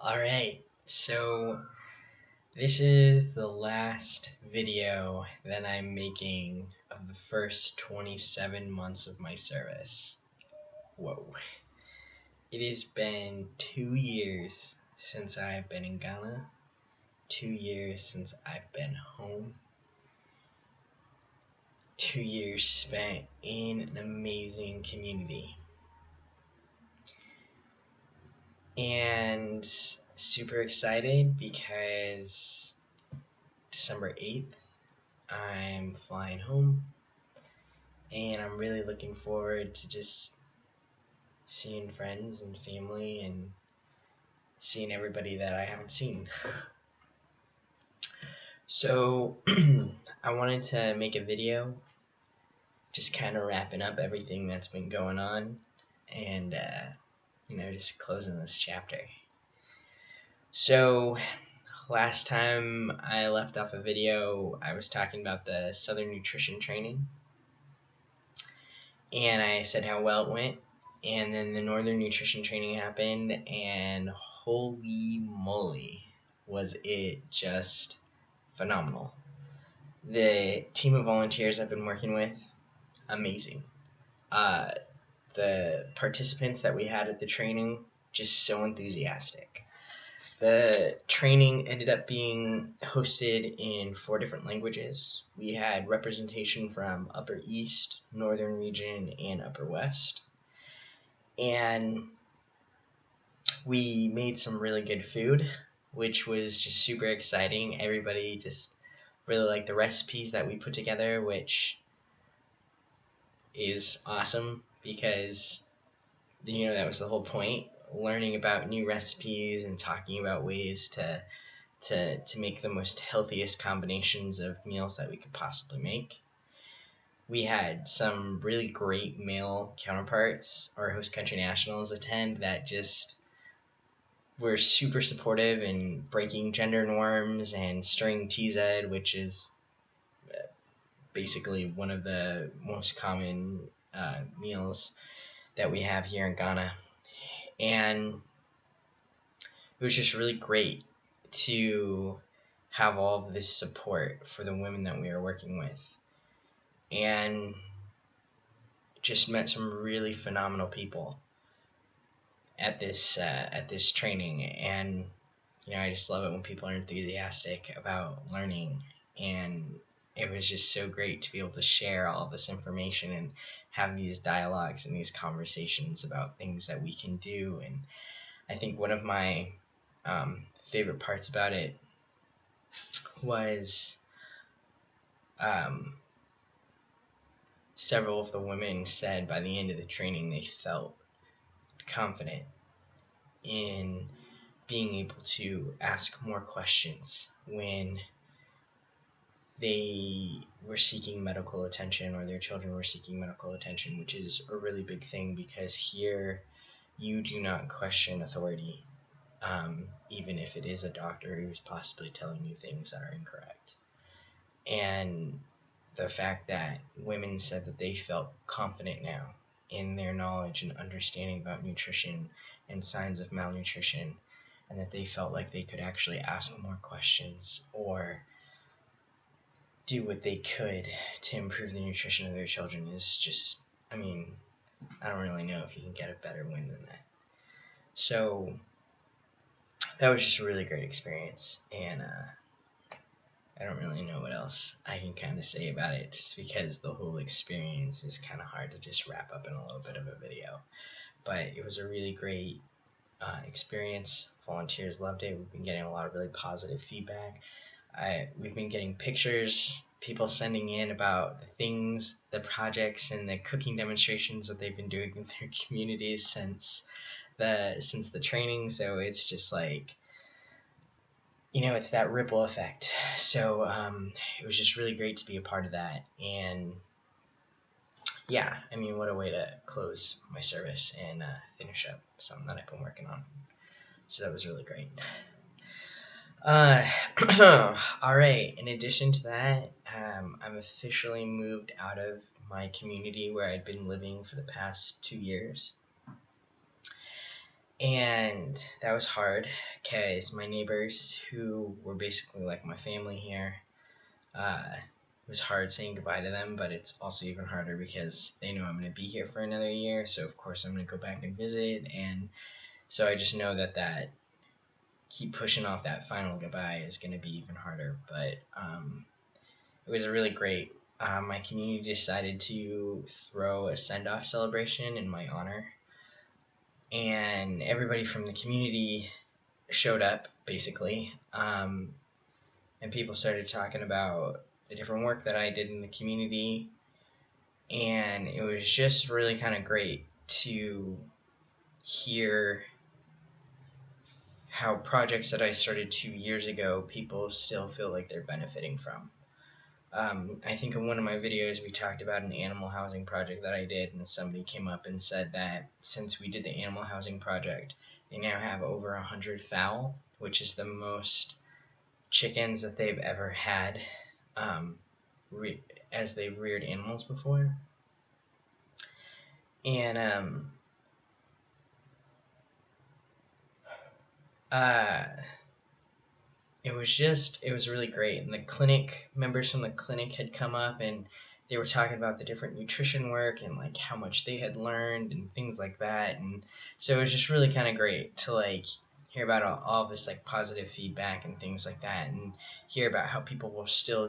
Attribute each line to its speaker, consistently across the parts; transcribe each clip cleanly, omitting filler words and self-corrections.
Speaker 1: Alright, so this is the last video that I'm making of the first 27 months of my service. Whoa. It has been 2 years since I've been in Ghana, 2 years since I've been home, 2 years spent in an amazing community. And super excited because December 8th, I'm flying home, and I'm really looking forward to just seeing friends and family and seeing everybody that I haven't seen. So I wanted to make a video just kind of wrapping up everything that's been going on and just closing this chapter. So last time I left off a video, I was talking about the Southern Nutrition training, and I said how well it went. And then the Northern Nutrition training happened, and holy moly, was it just phenomenal. The team of volunteers I've been working with, amazing. The participants that we had at the training, just so enthusiastic. The training ended up being hosted in 4 different languages. We had representation from Upper East, Northern Region, and Upper West. And we made some really good food, which was just super exciting. Everybody just really liked the recipes that we put together, which is awesome because that was the whole point, learning about new recipes and talking about ways to make the most healthiest combinations of meals that we could possibly make. We had some really great male counterparts, our host country nationals, attend that just were super supportive in breaking gender norms and stirring TZ, which is basically one of the most common meals that we have here in Ghana. And it was just really great to have all of this support for the women that we were working with, and just met some really phenomenal people at this training. And I just love it when people are enthusiastic about learning, and it was just so great to be able to share all of this information and have these dialogues and these conversations about things that we can do. And I think one of my favorite parts about it was several of the women said by the end of the training they felt confident in being able to ask more questions when they were seeking medical attention or their children were seeking medical attention, which is a really big thing because here you do not question authority, even if it is a doctor who's possibly telling you things that are incorrect. And the fact that women said that they felt confident now in their knowledge and understanding about nutrition and signs of malnutrition, and that they felt like they could actually ask more questions or do what they could to improve the nutrition of their children is just, I don't really know if you can get a better win than that. So that was just a really great experience, and I don't really know what else I can kind of say about it, just because the whole experience is kind of hard to just wrap up in a little bit of a video. But it was a really great experience. Volunteers loved it. We've been getting a lot of really positive feedback. We've been getting pictures, people sending in about the things, the projects, and the cooking demonstrations that they've been doing in their communities since the training. So it's just like, it's that ripple effect. So it was just really great to be a part of that. And yeah, what a way to close my service and finish up something that I've been working on. So that was really great. Alright, in addition to that, I'm officially moved out of my community where I'd been living for the past 2 years. And that was hard because my neighbors, who were basically like my family here, it was hard saying goodbye to them, but it's also even harder because they know I'm going to be here for another year, so of course I'm going to go back and visit, and so I just know that keep pushing off that final goodbye is going to be even harder, but it was really great. My community decided to throw a send-off celebration in my honor, and everybody from the community showed up, basically, and people started talking about the different work that I did in the community, and it was just really kind of great to hear how projects that I started 2 years ago, people still feel like they're benefiting from. I think in one of my videos we talked about an animal housing project that I did, and somebody came up and said that since we did the animal housing project, they now have over 100 fowl, which is the most chickens that they've ever had, as they've reared animals before. And it was really great. And the clinic, members from the clinic had come up and they were talking about the different nutrition work and like how much they had learned and things like that. And so it was just really kind of great to like hear about all this like positive feedback and things like that, and hear about how people were still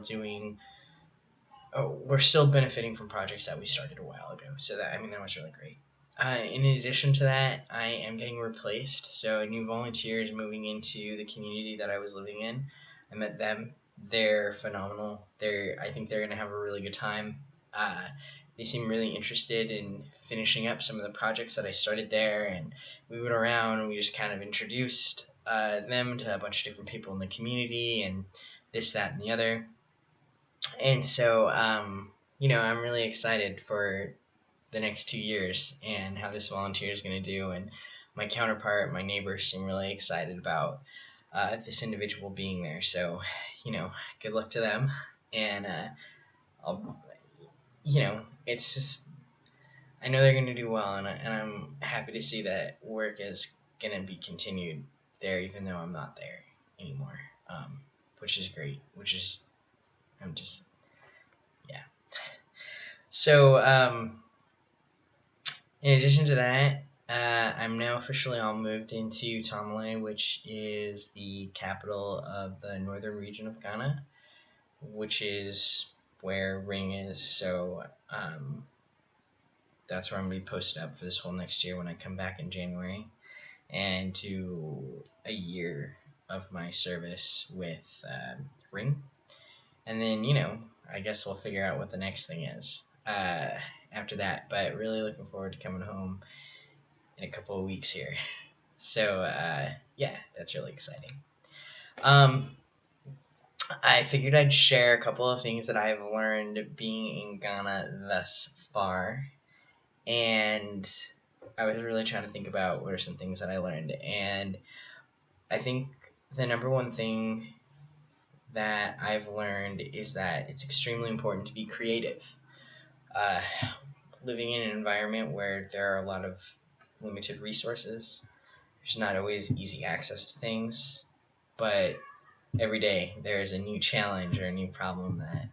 Speaker 1: we're still benefiting from projects that we started a while ago. So that was really great. In addition to that, I am getting replaced. So new volunteers moving into the community that I was living in. I met them. They're phenomenal. I think they're going to have a really good time. They seem really interested in finishing up some of the projects that I started there, and we went around and we just kind of introduced them to a bunch of different people in the community and this, that, and the other. And so, I'm really excited for the next 2 years and how this volunteer is going to do. And my counterpart, my neighbors, seem really excited about this individual being there. So, good luck to them. And it's just, I know they're going to do well, and I'm happy to see that work is going to be continued there, even though I'm not there anymore, which is great. Yeah. So, in addition to that, I'm now officially all moved into Tamale, which is the capital of the northern region of Ghana, which is where Ring is. So that's where I'm going to be posted up for this whole next year when I come back in January and do a year of my service with Ring. And then, I guess we'll figure out what the next thing is after that. But really looking forward to coming home in a couple of weeks here. So, yeah, that's really exciting. I figured I'd share a couple of things that I've learned being in Ghana thus far. And I was really trying to think about what are some things that I learned. And I think the number one thing that I've learned is that it's extremely important to be creative. Living in an environment where there are a lot of limited resources, there's not always easy access to things, but every day there is a new challenge or a new problem that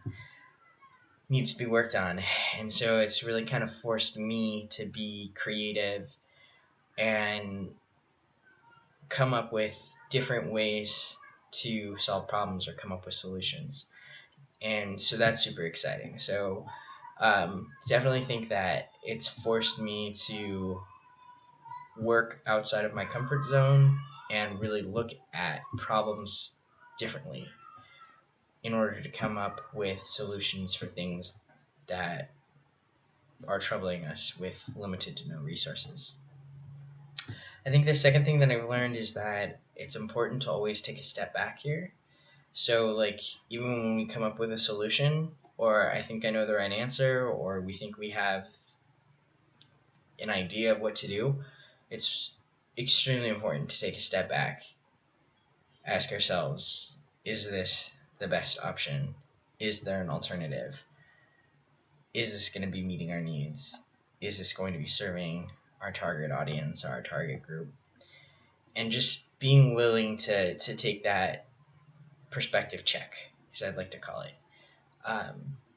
Speaker 1: needs to be worked on. And so it's really kind of forced me to be creative and come up with different ways to solve problems or come up with solutions. And so that's super exciting. So definitely think that it's forced me to work outside of my comfort zone and really look at problems differently in order to come up with solutions for things that are troubling us with limited to no resources. I think the second thing that I've learned is that it's important to always take a step back here. So, like, even when we come up with a solution, or I think I know the right answer, or we think we have an idea of what to do, it's extremely important to take a step back. Ask ourselves, is this the best option? Is there an alternative? Is this going to be meeting our needs? Is this going to be serving our target audience or our target group? and just being willing to take that perspective check, as I'd like to call it.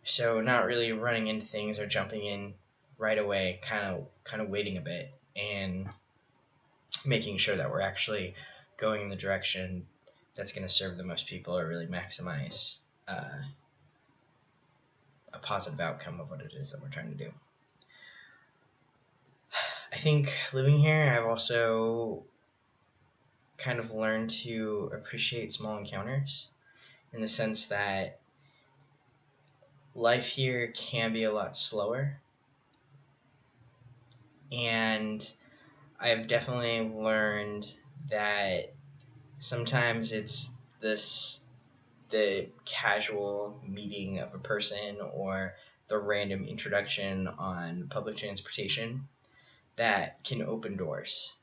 Speaker 1: So not really running into things or jumping in right away, kind of waiting a bit and making sure that we're actually going in the direction that's going to serve the most people or really maximize a positive outcome of what it is that we're trying to do. I think living here, I've also kind of learned to appreciate small encounters, in the sense that life here can be a lot slower, and I've definitely learned that sometimes it's the casual meeting of a person or the random introduction on public transportation that can open doors.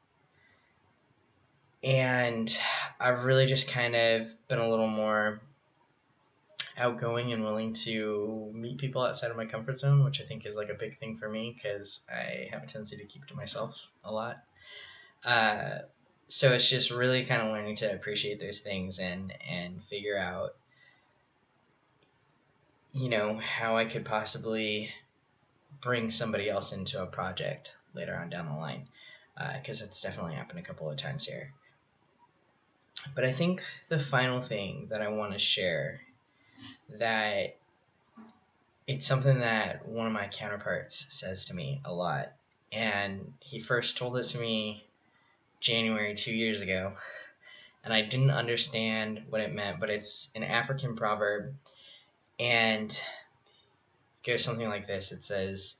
Speaker 1: And I've really just kind of been a little more outgoing and willing to meet people outside of my comfort zone, which I think is like a big thing for me because I have a tendency to keep to myself a lot. So it's just really kind of learning to appreciate those things and figure out, how I could possibly bring somebody else into a project later on down the line, because it's definitely happened a couple of times here. But I think the final thing that I want to share, that it's something that one of my counterparts says to me a lot, and he first told it to me January 2 years ago, and I didn't understand what it meant, but it's an African proverb, and it goes something like this. It says,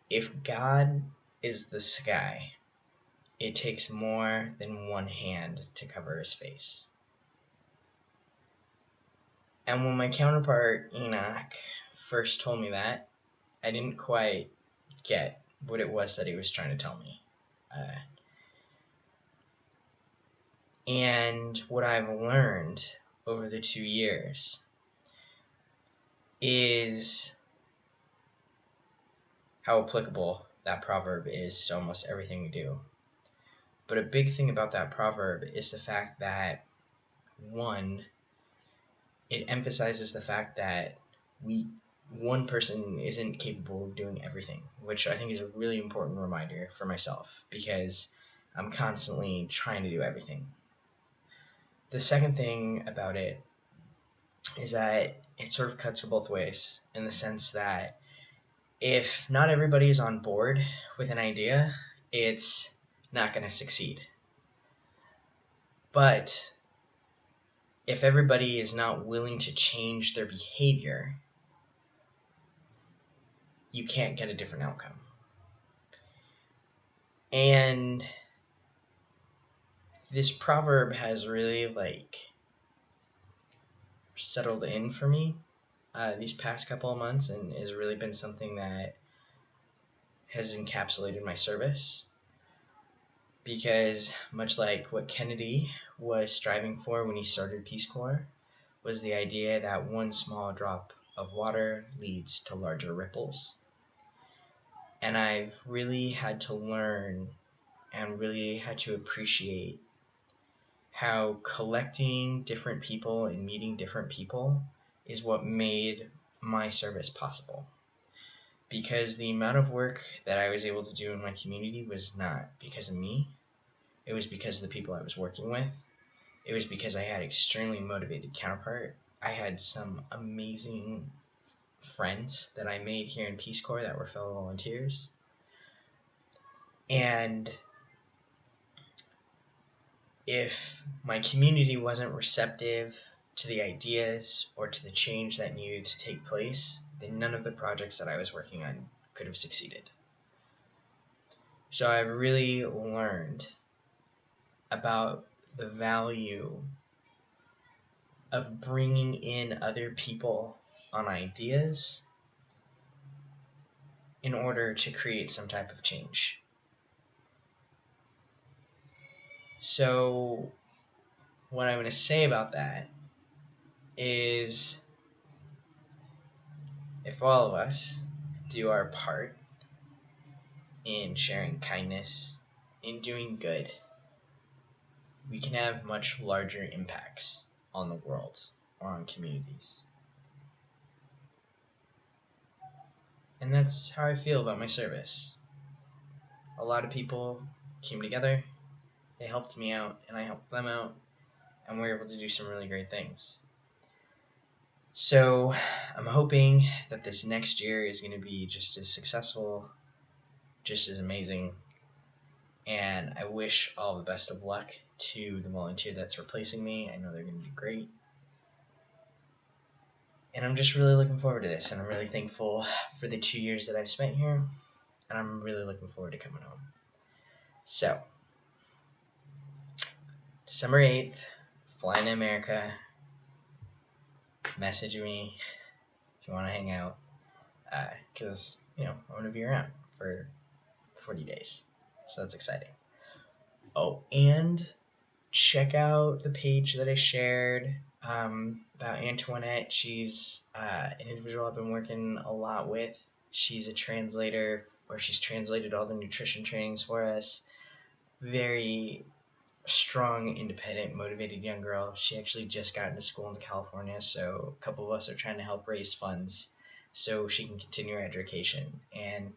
Speaker 1: "If God is the sky, it takes more than one hand to cover his face." And when my counterpart, Enoch, first told me that, I didn't quite get what it was that he was trying to tell me. And what I've learned over the 2 years is how applicable that proverb is to almost everything we do. But a big thing about that proverb is the fact that, one, it emphasizes the fact that one person isn't capable of doing everything, which I think is a really important reminder for myself, because I'm constantly trying to do everything. The second thing about it is that it sort of cuts both ways, in the sense that if not everybody is on board with an idea, it's not going to succeed. But if everybody is not willing to change their behavior, you can't get a different outcome. And this proverb has really settled in for me these past couple of months, and has really been something that has encapsulated my service. Because much like what Kennedy was striving for when he started Peace Corps, was the idea that one small drop of water leads to larger ripples. And I've really had to learn and really had to appreciate how collecting different people and meeting different people is what made my service possible. Because the amount of work that I was able to do in my community was not because of me. It was because of the people I was working with. It was because I had an extremely motivated counterpart. I had some amazing friends that I made here in Peace Corps that were fellow volunteers. And if my community wasn't receptive to the ideas or to the change that needed to take place, then none of the projects that I was working on could have succeeded. So I really learned about the value of bringing in other people on ideas in order to create some type of change. So what I'm going to say about that is, if all of us do our part in sharing kindness in doing good, we can have much larger impacts on the world or on communities. And that's how I feel about my service. A lot of people came together, they helped me out, and I helped them out, and we were able to do some really great things. So I'm hoping that this next year is going to be just as successful, just as amazing, and I wish all the best of luck to the volunteer that's replacing me. I know they're going to do great. And I'm just really looking forward to this, and I'm really thankful for the 2 years that I've spent here, and I'm really looking forward to coming home. So, December 8th, flying to America. Message me if you want to hang out, because, I'm going to be around for 40 days, so that's exciting. Oh, and check out the page that I shared about Antoinette. She's an individual I've been working a lot with. She's a translator, or she's translated all the nutrition trainings for us. Very strong, independent, motivated young girl. She actually just got into school in California, so a couple of us are trying to help raise funds so she can continue her education. And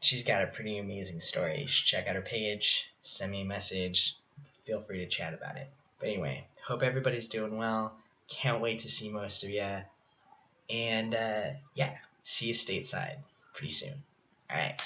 Speaker 1: she's got a pretty amazing story. You should check out her page, send me a message, feel free to chat about it. But anyway, hope everybody's doing well. Can't wait to see most of you. And see you stateside pretty soon. All right.